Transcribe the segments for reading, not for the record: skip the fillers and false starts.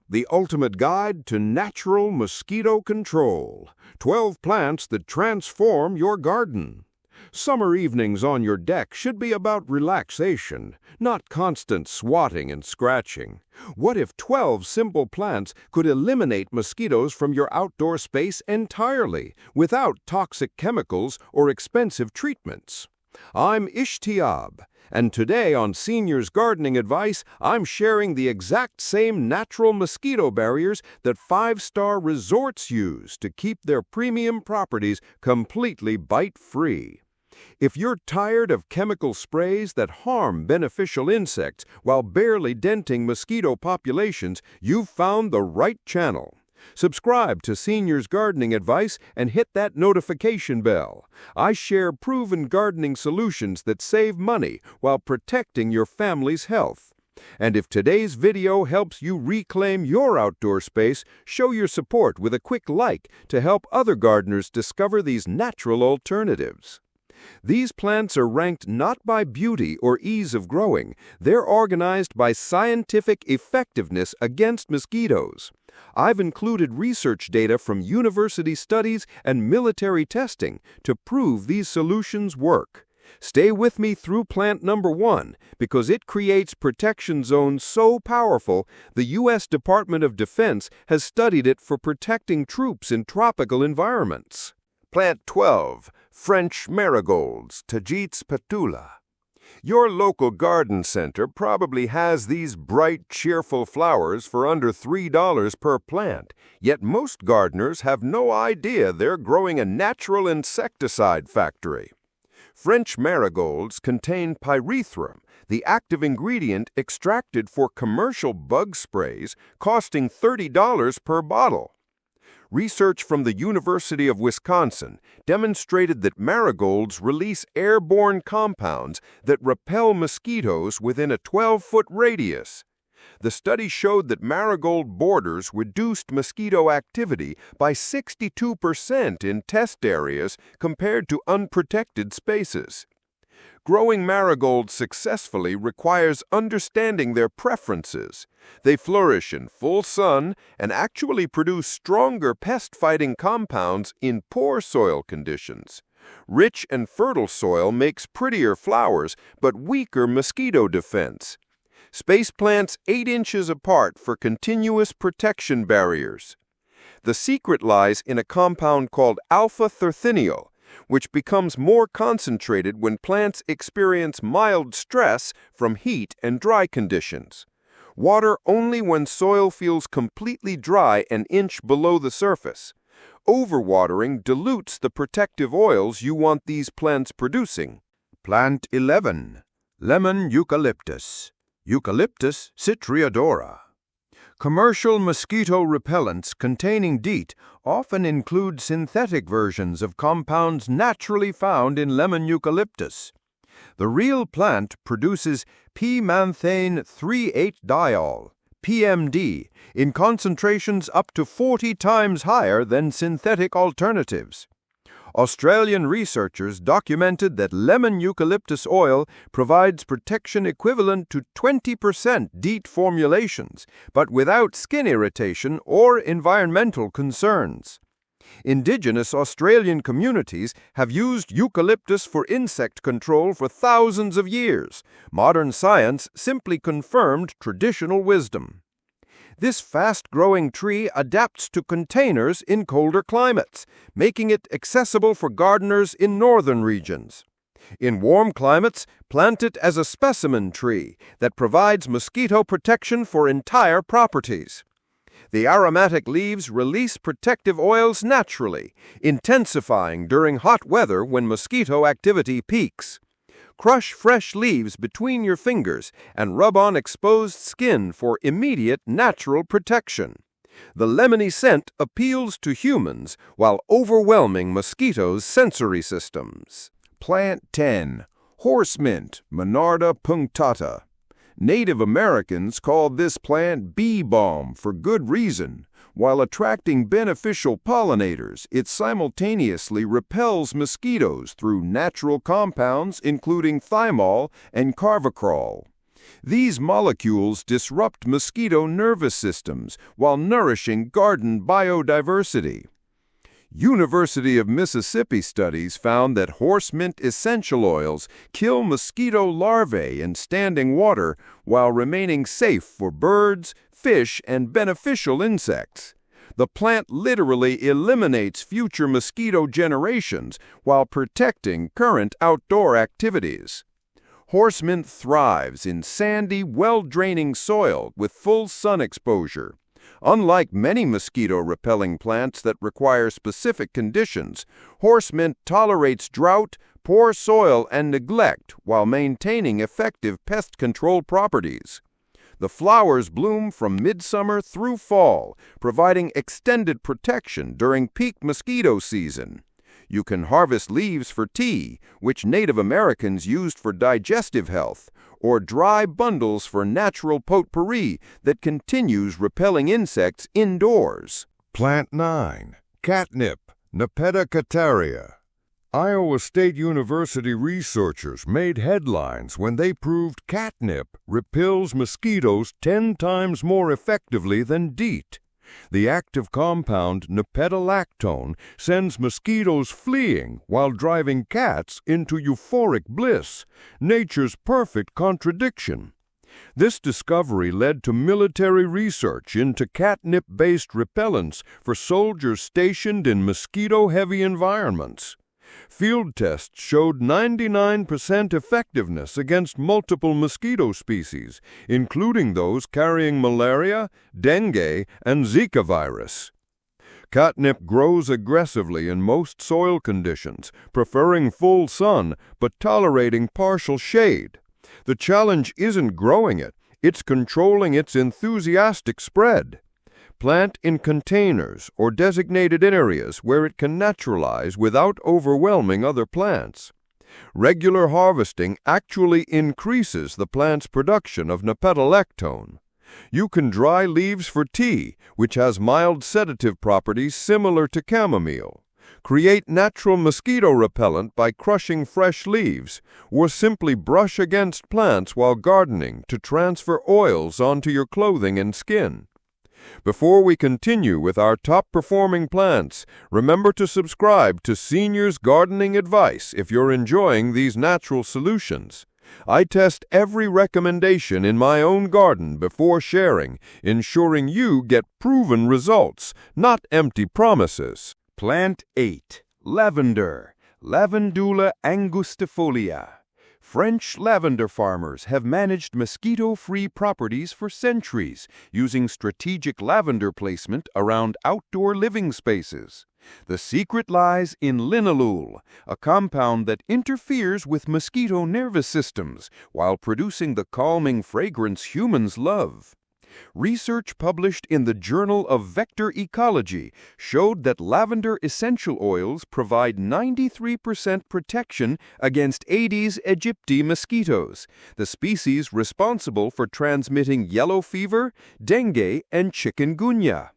the ultimate guide to natural mosquito control. 12 plants that transform your garden. Summer evenings on your deck should be about relaxation, not constant swatting and scratching. What if 12 simple plants could eliminate mosquitoes from your outdoor space entirely, without toxic chemicals or expensive treatments? I'm Ishtiab, and today on Seniors Gardening Advice, I'm sharing the exact same natural mosquito barriers that 5-star resorts use to keep their premium properties completely bite-free. If you're tired of chemical sprays that harm beneficial insects while barely denting mosquito populations, you've found the right channel. Subscribe to Seniors Gardening Advice and hit that notification bell. I share proven gardening solutions that save money while protecting your family's health. And if today's video helps you reclaim your outdoor space, show your support with a quick like to help other gardeners discover these natural alternatives. These plants are ranked not by beauty or ease of growing. They're organized by scientific effectiveness against mosquitoes. I've included research data from university studies and military testing to prove these solutions work. Stay with me through plant number 1 because it creates protection zones so powerful the U.S. Department of Defense has studied it for protecting troops in tropical environments. Plant 12, French Marigolds, Tagetes petula. Your local garden center probably has these bright, cheerful flowers for under $3 per plant, yet most gardeners have no idea they're growing a natural insecticide factory. French marigolds contain pyrethrum, the active ingredient extracted for commercial bug sprays costing $30 per bottle. Research from the University of Wisconsin demonstrated that marigolds release airborne compounds that repel mosquitoes within a 12-foot radius. The study showed that marigold borders reduced mosquito activity by 62% in test areas compared to unprotected spaces. Growing marigolds successfully requires understanding their preferences. They flourish in full sun and actually produce stronger pest-fighting compounds in poor soil conditions. Rich and fertile soil makes prettier flowers but weaker mosquito defense. Space plants 8 inches apart for continuous protection barriers. The secret lies in a compound called alpha-terthinyl, which becomes more concentrated when plants experience mild stress from heat and dry conditions. Water only when soil feels completely dry an inch below the surface. Overwatering dilutes the protective oils you want these plants producing. Plant 11. Lemon Eucalyptus. Eucalyptus citriodora. Commercial mosquito repellents containing DEET often include synthetic versions of compounds naturally found in lemon eucalyptus. The real plant produces p-manthane 3,8-diol, PMD, in concentrations up to 40 times higher than synthetic alternatives. Australian researchers documented that lemon eucalyptus oil provides protection equivalent to 20% DEET formulations, but without skin irritation or environmental concerns. Indigenous Australian communities have used eucalyptus for insect control for thousands of years. Modern science simply confirmed traditional wisdom. This fast-growing tree adapts to containers in colder climates, making it accessible for gardeners in northern regions. In warm climates, plant it as a specimen tree that provides mosquito protection for entire properties. The aromatic leaves release protective oils naturally, intensifying during hot weather when mosquito activity peaks. Crush fresh leaves between your fingers and rub on exposed skin for immediate natural protection. The lemony scent appeals to humans while overwhelming mosquitoes' sensory systems. Plant 10. Horse mint, Monarda punctata. Native Americans called this plant bee balm for good reason. While attracting beneficial pollinators, it simultaneously repels mosquitoes through natural compounds including thymol and carvacrol. These molecules disrupt mosquito nervous systems while nourishing garden biodiversity. University of Mississippi studies found that horse mint essential oils kill mosquito larvae in standing water while remaining safe for birds, fish, and beneficial insects. The plant literally eliminates future mosquito generations while protecting current outdoor activities. Horse mint thrives in sandy, well-draining soil with full sun exposure. Unlike many mosquito-repelling plants that require specific conditions, horse mint tolerates drought, poor soil, and neglect while maintaining effective pest control properties. The flowers bloom from midsummer through fall, providing extended protection during peak mosquito season. You can harvest leaves for tea, which Native Americans used for digestive health, or dry bundles for natural potpourri that continues repelling insects indoors. Plant 9. Catnip, Nepeta. Iowa State University researchers made headlines when they proved catnip repels mosquitoes 10 times more effectively than DEET. The active compound nepeta sends mosquitoes fleeing while driving cats into euphoric bliss, nature's perfect contradiction. This discovery led to military research into catnip-based repellents for soldiers stationed in mosquito-heavy environments. Field tests showed 99% effectiveness against multiple mosquito species, including those carrying malaria, dengue, and Zika virus. Catnip grows aggressively in most soil conditions, preferring full sun but tolerating partial shade. The challenge isn't growing it, it's controlling its enthusiastic spread. Plant in containers or designated areas where it can naturalize without overwhelming other plants. Regular harvesting actually increases the plant's production of nepeta. You can dry leaves for tea, which has mild sedative properties similar to chamomile. Create natural mosquito repellent by crushing fresh leaves, or simply brush against plants while gardening to transfer oils onto your clothing and skin. Before we continue with our top-performing plants, remember to subscribe to Seniors Gardening Advice if you're enjoying these natural solutions. I test every recommendation in my own garden before sharing, ensuring you get proven results, not empty promises. Plant 8. Lavender, Lavandula angustifolia. French lavender farmers have managed mosquito-free properties for centuries using strategic lavender placement around outdoor living spaces. The secret lies in linalool, a compound that interferes with mosquito nervous systems while producing the calming fragrance humans love. Research published in the Journal of Vector Ecology showed that lavender essential oils provide 93% protection against Aedes aegypti mosquitoes, the species responsible for transmitting yellow fever, dengue, and chikungunya.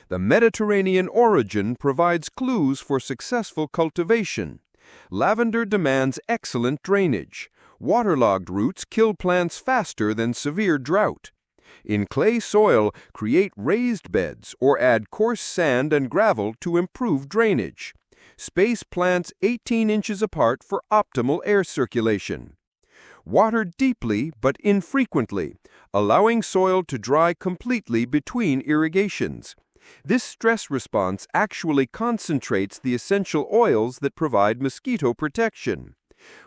The Mediterranean origin provides clues for successful cultivation. Lavender demands excellent drainage. Waterlogged roots kill plants faster than severe drought. In clay soil, create raised beds or add coarse sand and gravel to improve drainage. Space plants 18 inches apart for optimal air circulation. Water deeply but infrequently, allowing soil to dry completely between irrigations. This stress response actually concentrates the essential oils that provide mosquito protection.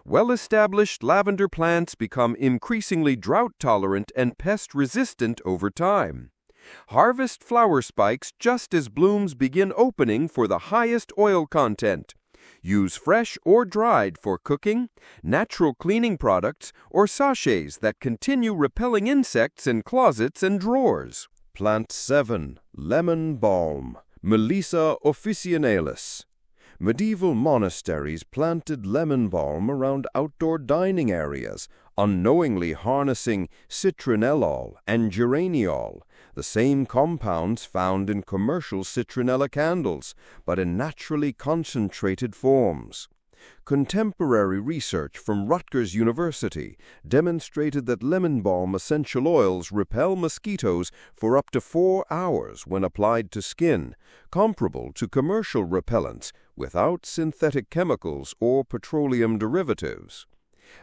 Well-established lavender plants become increasingly drought-tolerant and pest-resistant over time. Harvest flower spikes just as blooms begin opening for the highest oil content. Use fresh or dried for cooking, natural cleaning products, or sachets that continue repelling insects in closets and drawers. Plant 7. Lemon balm, Melissa officinalis. Medieval monasteries planted lemon balm around outdoor dining areas, unknowingly harnessing citronellol and geraniol, the same compounds found in commercial citronella candles, but in naturally concentrated forms. Contemporary research from Rutgers University demonstrated that lemon balm essential oils repel mosquitoes for up to 4 hours when applied to skin, comparable to commercial repellents without synthetic chemicals or petroleum derivatives.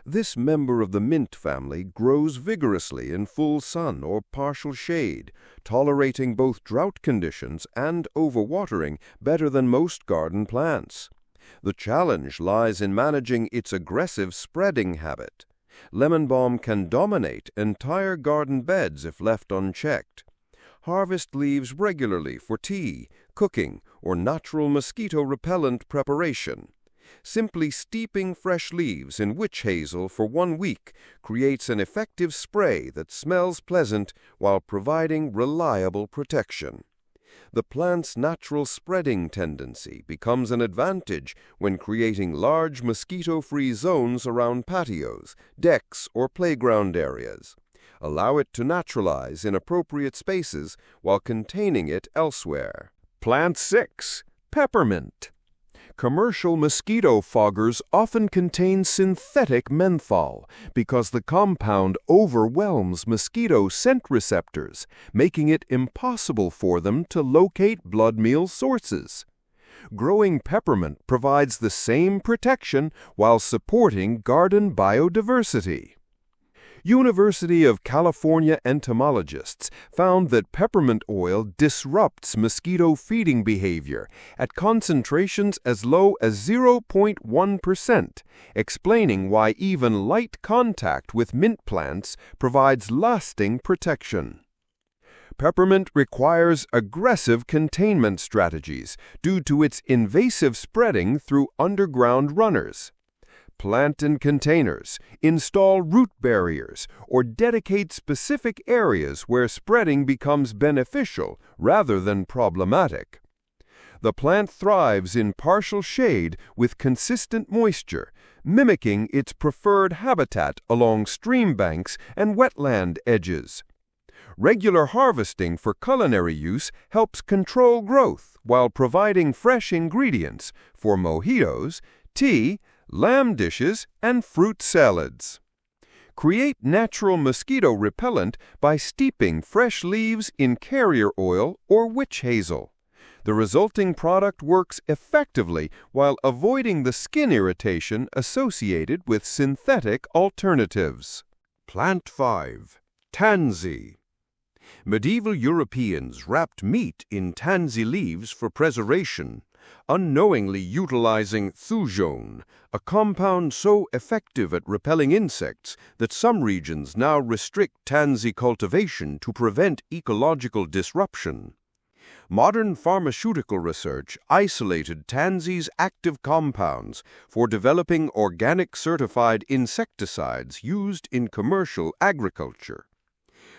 This member of the mint family grows vigorously in full sun or partial shade, tolerating both drought conditions and overwatering better than most garden plants. The challenge lies in managing its aggressive spreading habit. Lemon balm can dominate entire garden beds if left unchecked. Harvest leaves regularly for tea, cooking, or natural mosquito repellent preparation. Simply steeping fresh leaves in witch hazel for 1 week creates an effective spray that smells pleasant while providing reliable protection. The plant's natural spreading tendency becomes an advantage when creating large mosquito-free zones around patios, decks, or playground areas. Allow it to naturalize in appropriate spaces while containing it elsewhere. Plant 6. Peppermint. Commercial mosquito foggers often contain synthetic menthol because the compound overwhelms mosquito scent receptors, making it impossible for them to locate blood meal sources. Growing peppermint provides the same protection while supporting garden biodiversity. University of California entomologists found that peppermint oil disrupts mosquito feeding behavior at concentrations as low as 0.1%, explaining why even light contact with mint plants provides lasting protection. Peppermint requires aggressive containment strategies due to its invasive spreading through underground runners. Plant in containers, install root barriers, or dedicate specific areas where spreading becomes beneficial rather than problematic. The plant thrives in partial shade with consistent moisture, mimicking its preferred habitat along stream banks and wetland edges. Regular harvesting for culinary use helps control growth while providing fresh ingredients for mojitos, tea, lamb dishes, and fruit salads. Create natural mosquito repellent by steeping fresh leaves in carrier oil or witch hazel. The resulting product works effectively while avoiding the skin irritation associated with synthetic alternatives. Plant 5. Tansy. Medieval Europeans wrapped meat in tansy leaves for preservation, unknowingly utilizing thujone, a compound so effective at repelling insects that some regions now restrict tansy cultivation to prevent ecological disruption. Modern pharmaceutical research isolated tansy's active compounds for developing organic certified insecticides used in commercial agriculture.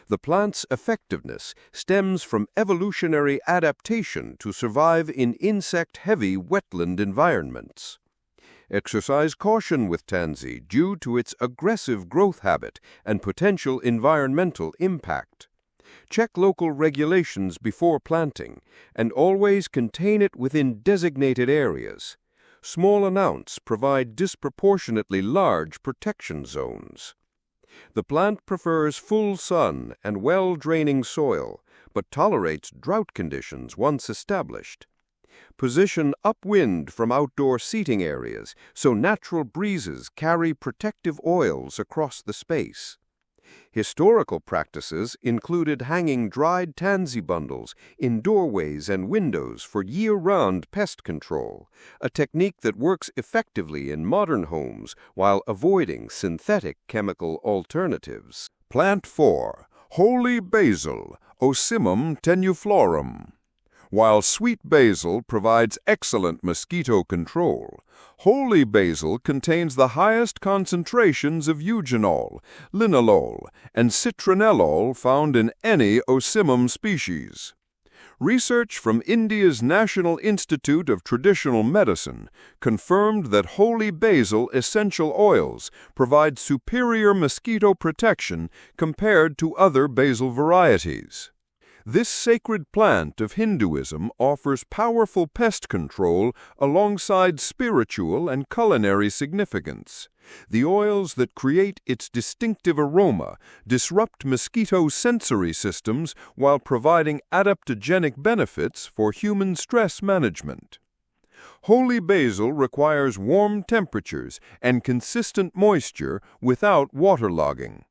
The plant's effectiveness stems from evolutionary adaptation to survive in insect-heavy wetland environments. Exercise caution with tansy due to its aggressive growth habit and potential environmental impact. Check local regulations before planting and always contain it within designated areas. Small amounts provide disproportionately large protection zones. The plant prefers full sun and well-draining soil, but tolerates drought conditions once established. Position upwind from outdoor seating areas so natural breezes carry protective oils across the space. Historical practices included hanging dried tansy bundles in doorways and windows for year-round pest control, a technique that works effectively in modern homes while avoiding synthetic chemical alternatives. Plant 4. Holy basil, Ocimum tenuiflorum. While sweet basil provides excellent mosquito control, holy basil contains the highest concentrations of eugenol, linalool, and citronellol found in any Ocimum species. Research from India's National Institute of Traditional Medicine confirmed that holy basil essential oils provide superior mosquito protection compared to other basil varieties. This sacred plant of Hinduism offers powerful pest control alongside spiritual and culinary significance. The oils that create its distinctive aroma disrupt mosquito sensory systems while providing adaptogenic benefits for human stress management. Holy basil requires warm temperatures and consistent moisture without waterlogging.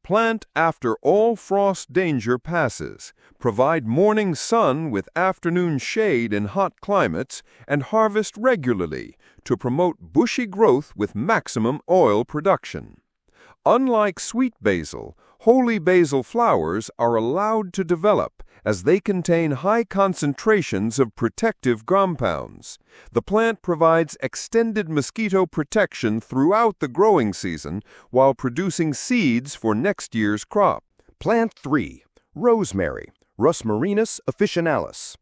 Plant after all frost danger passes, provide morning sun with afternoon shade in hot climates, and harvest regularly to promote bushy growth with maximum oil production. Unlike sweet basil, holy basil flowers are allowed to develop as they contain high concentrations of protective compounds. The plant provides extended mosquito protection throughout the growing season while producing seeds for next year's crop. Plant 3. Rosemary, Rosmarinus officinalis.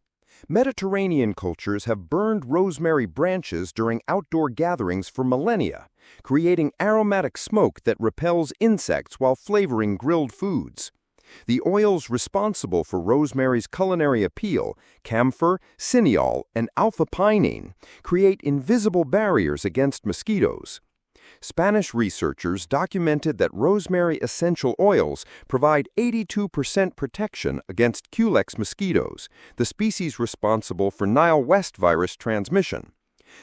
Mediterranean cultures have burned rosemary branches during outdoor gatherings for millennia, creating aromatic smoke that repels insects while flavoring grilled foods. The oils responsible for rosemary's culinary appeal, camphor, cineol, and alpha-pinene, create invisible barriers against mosquitoes. Spanish researchers documented that rosemary essential oils provide 82% protection against Culex mosquitoes, the species responsible for Nile West virus transmission.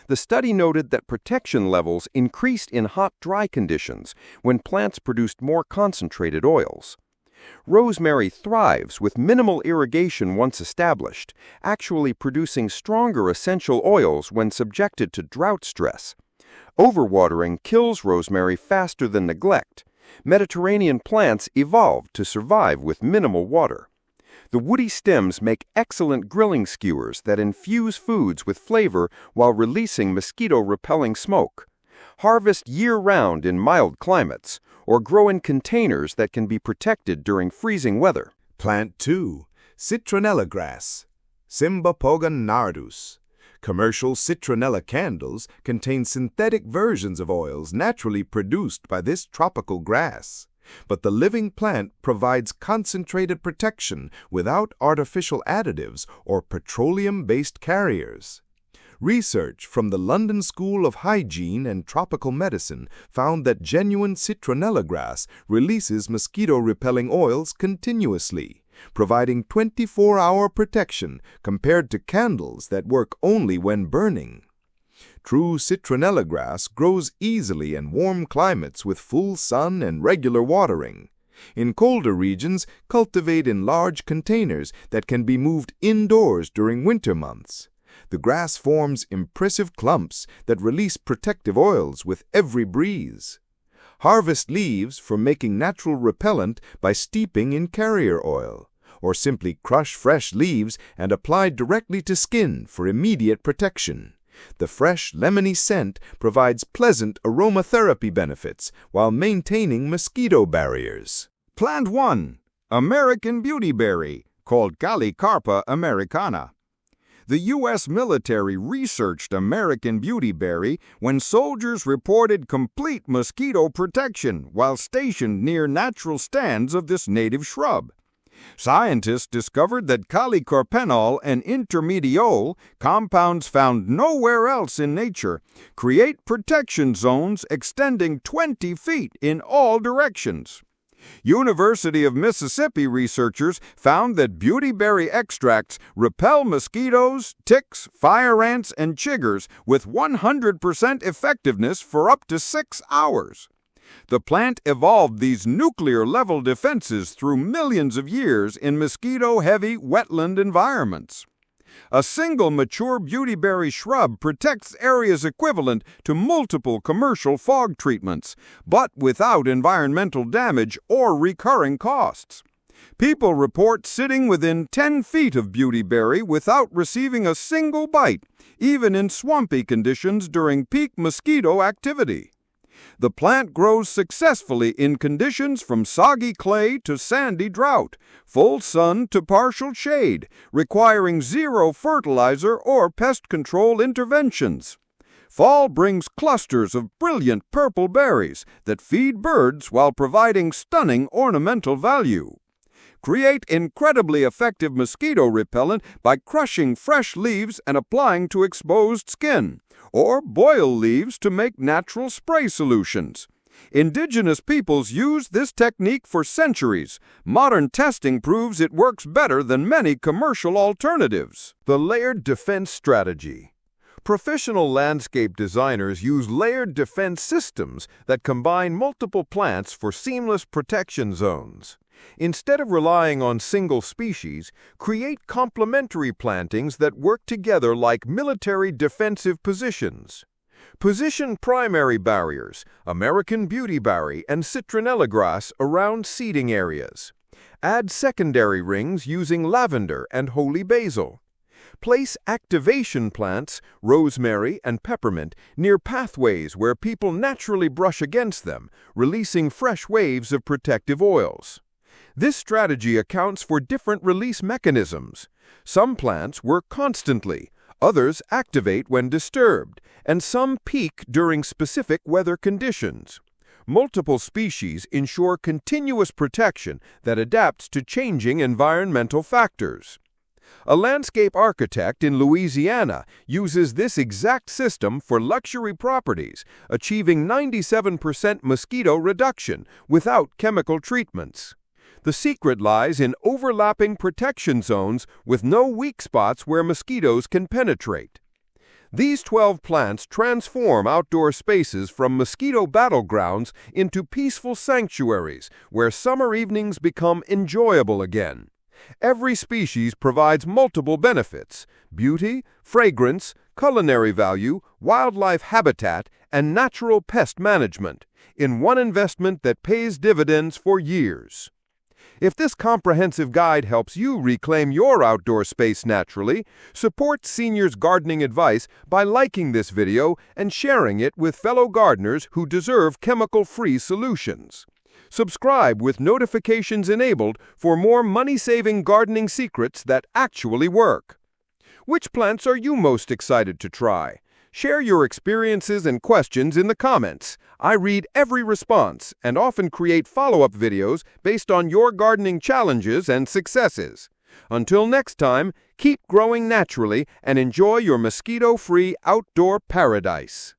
The study noted that protection levels increased in hot, dry conditions when plants produced more concentrated oils. Rosemary thrives with minimal irrigation once established, actually producing stronger essential oils when subjected to drought stress. Overwatering kills rosemary faster than neglect. Mediterranean plants evolved to survive with minimal water. The woody stems make excellent grilling skewers that infuse foods with flavor while releasing mosquito-repelling smoke. Harvest year-round in mild climates, or grow in containers that can be protected during freezing weather. Plant 2. Citronella grass, Cymbopogon nardus. Commercial citronella candles contain synthetic versions of oils naturally produced by this tropical grass. But the living plant provides concentrated protection without artificial additives or petroleum-based carriers. Research from the London School of Hygiene and Tropical Medicine found that genuine citronella grass releases mosquito-repelling oils continuously, providing 24-hour protection compared to candles that work only when burning. True citronella grass grows easily in warm climates with full sun and regular watering. In colder regions, cultivate in large containers that can be moved indoors during winter months. The grass forms impressive clumps that release protective oils with every breeze. Harvest leaves for making natural repellent by steeping in carrier oil, or simply crush fresh leaves and apply directly to skin for immediate protection. The fresh, lemony scent provides pleasant aromatherapy benefits while maintaining mosquito barriers. Plant 1. American Beautyberry, called Calicarpa americana. The U.S. military researched American Beautyberry when soldiers reported complete mosquito protection while stationed near natural stands of this native shrub. Scientists discovered that calicarpenol and intermediol, compounds found nowhere else in nature, create protection zones extending 20 feet in all directions. University of Mississippi researchers found that beautyberry extracts repel mosquitoes, ticks, fire ants, and chiggers with 100% effectiveness for up to 6 hours. The plant evolved these nuclear-level defenses through millions of years in mosquito-heavy wetland environments. A single mature beautyberry shrub protects areas equivalent to multiple commercial fog treatments, but without environmental damage or recurring costs. People report sitting within 10 feet of beautyberry without receiving a single bite, even in swampy conditions during peak mosquito activity. The plant grows successfully in conditions from soggy clay to sandy drought, full sun to partial shade, requiring zero fertilizer or pest control interventions. Fall brings clusters of brilliant purple berries that feed birds while providing stunning ornamental value. Create incredibly effective mosquito repellent by crushing fresh leaves and applying to exposed skin, or boil leaves to make natural spray solutions. Indigenous peoples used this technique for centuries. Modern testing proves it works better than many commercial alternatives. The layered defense strategy. Professional landscape designers use layered defense systems that combine multiple plants for seamless protection zones. Instead of relying on single species, create complementary plantings that work together like military defensive positions. Position primary barriers, American Beautyberry and Citronella grass around seeding areas. Add secondary rings using lavender and holy basil. Place activation plants, Rosemary and Peppermint, near pathways where people naturally brush against them, releasing fresh waves of protective oils. This strategy accounts for different release mechanisms. Some plants work constantly, others activate when disturbed, and some peak during specific weather conditions. Multiple species ensure continuous protection that adapts to changing environmental factors. A landscape architect in Louisiana uses this exact system for luxury properties, achieving 97% mosquito reduction without chemical treatments. The secret lies in overlapping protection zones with no weak spots where mosquitoes can penetrate. These 12 plants transform outdoor spaces from mosquito battlegrounds into peaceful sanctuaries where summer evenings become enjoyable again. Every species provides multiple benefits: beauty, fragrance, culinary value, wildlife habitat, and natural pest management, in one investment that pays dividends for years. If this comprehensive guide helps you reclaim your outdoor space naturally, support Seniors Gardening Advice by liking this video and sharing it with fellow gardeners who deserve chemical-free solutions. Subscribe with notifications enabled for more money-saving gardening secrets that actually work. Which plants are you most excited to try? Share your experiences and questions in the comments. I read every response and often create follow-up videos based on your gardening challenges and successes. Until next time, keep growing naturally and enjoy your mosquito-free outdoor paradise.